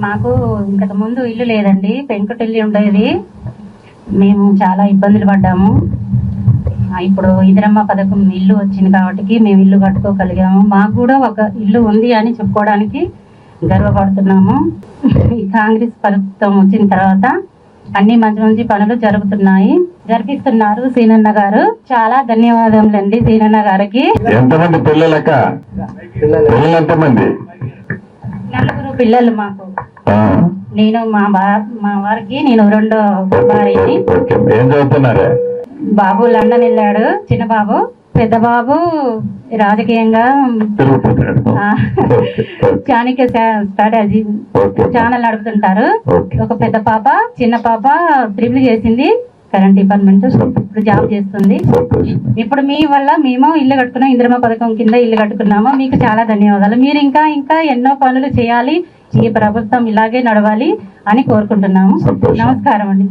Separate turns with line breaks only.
మాకు ఇంతకు ముందు ఇల్లు లేదండి, పెంకుటిల్లు ఉండేది. మేము చాలా ఇబ్బందులు పడ్డాము. ఇప్పుడు ఇందిరమ్మ పథకం ఇల్లు వచ్చింది కాబట్టి మేము ఇల్లు కట్టుకోగలిగాము. మాకు కూడా ఒక ఇల్లు ఉంది అని చెప్పుకోవడానికి గర్వపడుతున్నాము. ఈ కాంగ్రెస్ ప్రభుత్వం వచ్చిన తర్వాత అన్ని మంచి మంచి పనులు జరిపిస్తున్నారు సీనన్న గారు. చాలా ధన్యవాదములండి సీనన్న గారికి.
ఎంతమంది పిల్లలక? పిల్లలు ఎంతమంది?
4 పిల్లలు మాకు. నేను మా వారికి నేను 2వ భార్యని.
ఏం చదువుతున్నారు?
బాబు లండన్ వెళ్ళాడు, చిన్న బాబు. పెద్ద బాబు రాజకీయంగా చాణక్య స్ట్రాటజీ ఛానల్ నడుపుతుంటారు. ఒక పెద్ద పాప, చిన్న పాప ట్రిపుల్ చేసింది, కరెంట్ డిపార్ట్మెంట్, ఇప్పుడు జాబ్ చేస్తుంది. ఇప్పుడు మీ వల్ల మేము ఇల్లు కట్టుకున్నాం, ఇందిరమ్మ పథకం కింద ఇల్లు కట్టుకున్నాము. మీకు చాలా ధన్యవాదాలు. మీరు ఇంకా ఎన్నో పనులు చేయాలి, ఈ ప్రభుత్వం ఇలాగే నడవాలి అని కోరుకుంటున్నాము. నమస్కారం అండి.